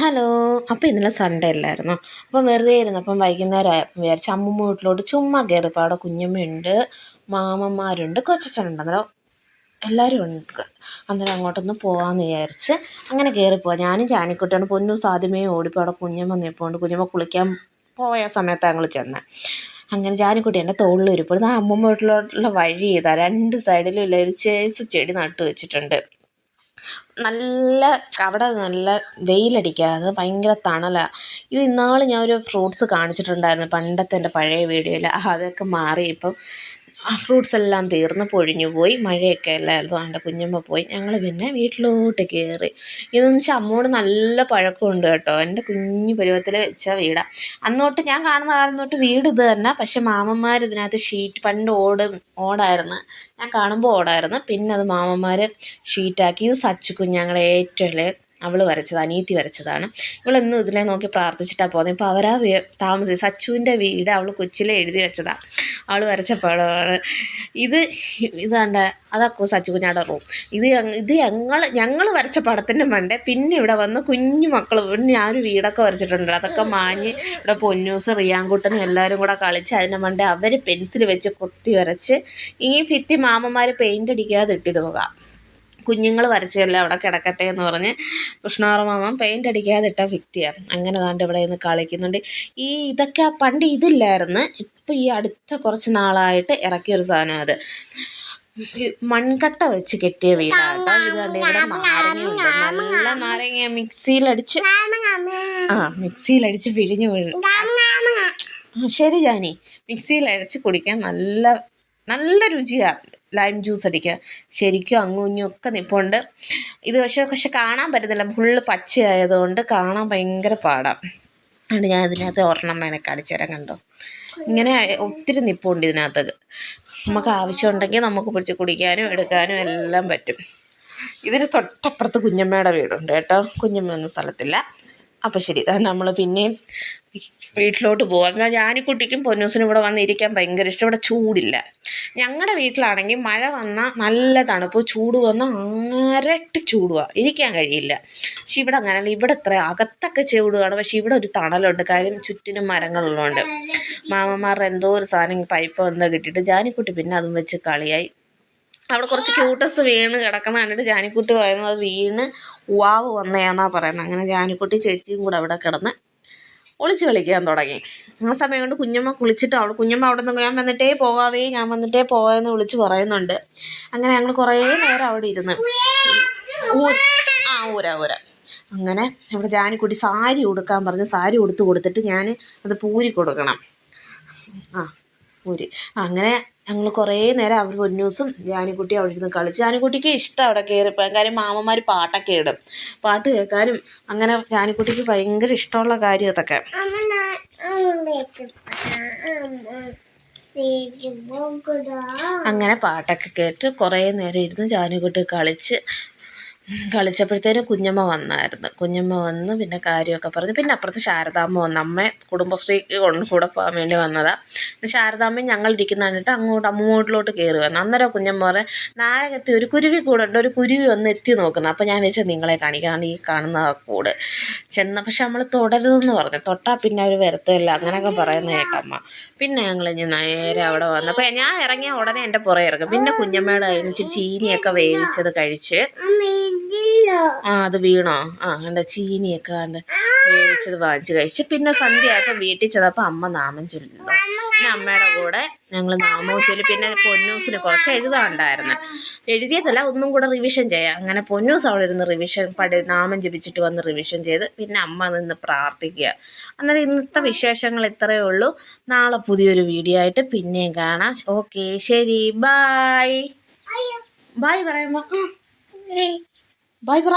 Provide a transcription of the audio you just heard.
Hello. അപ്പോൾ ഇന്നലെ Sunday അല്ലായിരുന്നോ? അപ്പം വെറുതെ ഇരുന്നപ്പം വൈകുന്നേരം ആയപ്പം വിചാരിച്ചു അമ്മൂമ്മ വീട്ടിലോട്ട് ചുമ്മാ കയറിയപ്പോൾ അവിടെ കുഞ്ഞമ്മയുണ്ട്, മാമന്മാരുണ്ട്, കൊച്ചച്ഛനുണ്ട്. അന്നേരം എല്ലാവരും ഉണ്ട്. അന്നേരം അങ്ങോട്ടൊന്ന് പോകാമെന്ന് വിചാരിച്ച് അങ്ങനെ കയറിപ്പോവാം. ഞാനും ജാനിക്കുട്ടിയാണ്. പൊന്നൂസ് ആദ്യമേ ഓടിപ്പോൾ അവിടെ കുഞ്ഞമ്മ നിൽപ്പുണ്ട്. കുഞ്ഞമ്മ കുളിക്കാൻ പോയ സമയത്താണ് ഞങ്ങൾ ചെന്നത്. അങ്ങനെ ജാനിക്കുട്ടി എൻ്റെ തോളിൽ ഇരിപ്പോൾ ആ അമ്മൂമ്മ വീട്ടിലോട്ടുള്ള വഴി ചെയ്താൽ രണ്ട് സൈഡിലും ഇല്ല ഒരു ചേസ് ചെടി നട്ടു വെച്ചിട്ടുണ്ട്. നല്ല അവിടെ നല്ല വെയിലടിക്കാതെ ഭയങ്കര തണലാണ്. ഇത് ഇന്നാൾ ഞാൻ ഒരു ഫ്രൂട്ട്സ് കാണിച്ചിട്ടുണ്ടായിരുന്നു പണ്ടത്തെ എൻ്റെ പഴയ വീഡിയോയിൽ. അതൊക്കെ മാറി ഇപ്പം ആ ഫ്രൂട്ട്സ് എല്ലാം തീർന്ന് പൊഴിഞ്ഞു പോയി. മഴയൊക്കെ അല്ലായിരുന്നു. അതുകൊണ്ട് കുഞ്ഞമ്മ പോയി. ഞങ്ങൾ പിന്നെ വീട്ടിലോട്ട് കയറി. ഇതെന്ന് വെച്ചാൽ അമ്മോട് നല്ല പഴക്കമുണ്ട് കേട്ടോ. എൻ്റെ കുഞ്ഞു പരുവത്തിൽ വെച്ച വീടാണ്. അന്നോട്ട് ഞാൻ കാണുന്ന കാലം തൊട്ട് വീട് ഇത് തന്നെ. പക്ഷെ മാമന്മാർ ഇതിനകത്ത് ഷീറ്റ് പണ്ട് ഓടായിരുന്നു. ഞാൻ കാണുമ്പോൾ ഓടായിരുന്നു. പിന്നെ അത് മാമന്മാർ ഷീറ്റാക്കി. ഇത് സച്ചു ഞങ്ങളുടെ ഏറ്റവും ഇളയ അവൾ വരച്ചത്, അനിയത്തി വരച്ചതാണ്. ഇവളെന്നും ഇതിനെ നോക്കി പ്രാർത്ഥിച്ചിട്ടാണ് പോകുന്നത്. ഇപ്പോൾ അവരാ താമസിച്ചത്. സച്ചുവിൻ്റെ വീട് അവൾ കൊച്ചിലെ എഴുതി വെച്ചതാണ്. അവൾ വരച്ച പടമാണ് ഇത് കണ്ട. അതൊക്കെ സച്ചു കുഞ്ഞാടെ റൂം. ഞങ്ങൾ വരച്ച പടത്തിൻ്റെ മണ്ടേ പിന്നെ ഇവിടെ വന്ന് കുഞ്ഞു മക്കൾ പിന്നെ ഞാനൊരു വീടൊക്കെ വരച്ചിട്ടുണ്ട്. അതൊക്കെ മാഞ്ഞ് ഇവിടെ പൊന്നൂസ് റിയാൻകുട്ടനും എല്ലാവരും കൂടെ കളിച്ച് അതിൻ്റെ മണ്ടേ അവർ പെൻസിൽ വെച്ച് കൊത്തി വരച്ച് ഈ ഭിത്തി മാമന്മാർ പെയിൻ്റ് അടിക്കാതെ ഇട്ടിരുന്നതാണ്. കുഞ്ഞുങ്ങൾ വരച്ചതല്ല അവിടെ കിടക്കട്ടെ എന്ന് പറഞ്ഞ് കൃഷ്ണാറ മാമൻ പെയിൻ്റ് അടിക്കാതെ ഇട്ട ഭിത്തിയാണ്. അങ്ങനെ ദാണ്ട് ഇവിടെ നിന്ന് കളിക്കുന്നുണ്ട്. ഇതൊക്കെ പണ്ട് ഇതില്ലായിരുന്നു. ഇപ്പം ഈ അടുത്ത കുറച്ച് നാളായിട്ട് ഇറക്കിയൊരു സാധനം. അത് മൺകട്ട വെച്ച് കെട്ടിയ വീടാട്ടോ. ഇത് കണ്ട് ഇവിടെ നാരങ്ങയുണ്ട്. നല്ല നാരങ്ങ മിക്സിയിലടിച്ച് പിഴിഞ്ഞ് വീഴും. ശരി ജാനി. മിക്സിയിലടിച്ച് കുടിക്കാൻ നല്ല രുചിയാണ്. ലൈം ജ്യൂസ് അടിക്കുക. ശരിക്കും അങ്ങും ഇങ്ങും ഒക്കെ നിൽപ്പുണ്ട്. ഇത് പക്ഷെ കാണാൻ പറ്റുന്നില്ല. ഫുള്ള് പച്ചയായതുകൊണ്ട് കാണാൻ ഭയങ്കര പാടാണ്. അതുകൊണ്ട് ഞാൻ ഇതിനകത്ത് ഒരെണ്ണം വേണേ കാണിച്ചു തരാം. കണ്ടോ, ഇങ്ങനെ ഒത്തിരി നിൽപ്പുണ്ട് ഇതിനകത്ത്. നമുക്ക് ആവശ്യമുണ്ടെങ്കിൽ നമുക്ക് പിടിച്ച് കുടിക്കാനും എടുക്കാനും എല്ലാം പറ്റും. ഇതിന് തൊട്ടപ്പുറത്ത് കുഞ്ഞമ്മയുടെ വീടുണ്ട് കേട്ടോ. കുഞ്ഞമ്മയൊന്നും സ്ഥലത്തില്ല. അപ്പോൾ ശരി, നമ്മൾ പിന്നെയും വീട്ടിലോട്ട് പോകാം. ജാനിക്കുട്ടിക്കും പൊന്നൂസിനും ഇവിടെ വന്നിരിക്കാൻ ഭയങ്കര ഇഷ്ടം. ഇവിടെ ചൂടില്ല. ഞങ്ങളുടെ വീട്ടിലാണെങ്കിൽ മഴ വന്നാൽ നല്ല തണുപ്പ്, ചൂട് വന്നാൽ ആരട്ട് ചൂടുമാണ്, ഇരിക്കാൻ കഴിയില്ല. പക്ഷെ ഇവിടെ അങ്ങനെയല്ല. ഇവിടെ ഇത്ര അകത്തൊക്കെ ചൂടുകയാണ്. പക്ഷെ ഇവിടെ ഒരു തണലുണ്ട്. കാര്യം ചുറ്റിനും മരങ്ങളുള്ളതുകൊണ്ട്. മാമന്മാരുടെ എന്തോ ഒരു സാധനം പൈപ്പ് എന്തോ കിട്ടിയിട്ട് ജാനിക്കുട്ടി പിന്നെ അതും വെച്ച് കളിയായി. അവിടെ കുറച്ച് ക്യൂട്ടസ് വീണ് കിടക്കുന്ന കണ്ടിട്ട് ജാനിക്കുട്ടി പറയുന്നത് അത് വീണ് വാവ് വന്നയാന്നാണ് പറയുന്നത്. അങ്ങനെ ജാനിക്കുട്ടി ചേച്ചിയും കൂടെ അവിടെ കിടന്ന് ഒളിച്ച് കളിക്കാൻ തുടങ്ങി. ആ സമയം കൊണ്ട് കുഞ്ഞമ്മ കുളിച്ചിട്ട് കുഞ്ഞമ്മ അവിടെ നിന്ന് ഞാൻ വന്നിട്ടേ പോകാമെന്ന് വിളിച്ച് പറയുന്നുണ്ട്. അങ്ങനെ ഞങ്ങൾ കുറേ നേരം അവിടെ ഇരുന്ന് ഊര അങ്ങനെ ഇവിടെ ജാനിക്കുട്ടി സാരി ഉടുക്കാൻ പറഞ്ഞ് സാരി കൊടുത്തിട്ട് ഞാൻ അത് പൂരി കൊടുക്കണം. അങ്ങനെ ഞങ്ങൾ കുറേ നേരം അവർ പൊന്നൂസും ജാനിക്കുട്ടി അവിടെ ഇരുന്ന് കളിച്ച്. ജാനിക്കുട്ടിക്ക് ഇഷ്ടം അവിടെ കയറിപ്പോയാൽ. കാര്യം മാമന്മാർ പാട്ടൊക്കെ ഇടും. പാട്ട് കേൾക്കാനും അങ്ങനെ ജാനിക്കുട്ടിക്ക് ഭയങ്കര ഇഷ്ടമുള്ള കാര്യം അതൊക്കെ. അങ്ങനെ പാട്ടൊക്കെ കേട്ട് കുറേ നേരം ഇരുന്ന് ജാനിക്കുട്ടി കളിച്ചപ്പോഴത്തേനും കുഞ്ഞമ്മ വന്നായിരുന്നു. കുഞ്ഞമ്മ വന്ന് പിന്നെ കാര്യമൊക്കെ പറഞ്ഞു. പിന്നെ അപ്പുറത്ത് ശാരദാമ്മ വന്ന് അമ്മയെ കുടുംബശ്രീക്ക് കൂടെ പോകാൻ വേണ്ടി വന്നതാണ്. ശാരദാമ്മയും ഞങ്ങളിരിക്കുന്ന കണ്ടിട്ട് അങ്ങോട്ടിലോട്ട് കയറി വന്നു. അന്നേരം കുഞ്ഞമ്മ പറയും നായകത്തി ഒരു കുരുവി കൂടെ ഉണ്ട്, ഒരു കുരുവി ഒന്ന് എത്തി നോക്കുന്നു. അപ്പോൾ ഞാൻ വെച്ചാൽ നിങ്ങളെ കാണിക്കാണ് ഈ കാണുന്ന കൂട് പക്ഷെ നമ്മൾ തുടരുതെന്ന് പറഞ്ഞു. തൊട്ടാൽ പിന്നെ അവർ വരത്തില്ല അങ്ങനെയൊക്കെ പറയുന്ന കേട്ടമ്മ. പിന്നെ ഞങ്ങൾ ഇനി നേരെ അവിടെ വന്നു. അപ്പോൾ ഞാൻ ഇറങ്ങിയ ഉടനെ എൻ്റെ പുറകെ ഇറങ്ങും. പിന്നെ കുഞ്ഞമ്മയുടെ കയ്യിൽ നിന്ന് ചീനിയൊക്കെ വേവിച്ചത് കഴിച്ച്. അത് വീണോ? കണ്ട ചീനിയൊക്കെ കണ്ട് വേവിച്ചത് വാങ്ങിച്ച് കഴിച്ച്. പിന്നെ സന്ധ്യയായപ്പോൾ വീട്ടിൽ ചെന്നപ്പോൾ അമ്മ നാമം ചൊല്ലുന്നു. പിന്നെ അമ്മയുടെ കൂടെ ഞങ്ങൾ നാമവും ചൊല്ലി. പിന്നെ പൊന്നൂസിന് കുറച്ച് എഴുതാനുണ്ടായിരുന്നു. എഴുതിയതല്ല, ഒന്നും കൂടെ റിവിഷൻ ചെയ്യാം. അങ്ങനെ പൊന്നൂസ് അവിടെ ഇരുന്ന് നാമം ജപിച്ചിട്ട് വന്ന് റിവിഷൻ ചെയ്ത്. പിന്നെ അമ്മ നിന്ന് പ്രാർത്ഥിക്കുക. അന്നേരം ഇന്നത്തെ വിശേഷങ്ങൾ ഇത്രയേ ഉള്ളൂ. നാളെ പുതിയൊരു വീഡിയോ ആയിട്ട് പിന്നെയും കാണാം. ഓക്കെ, ശരി, ബായ്. ബായ് പറയുമ്പോൾ ബായ് പറ.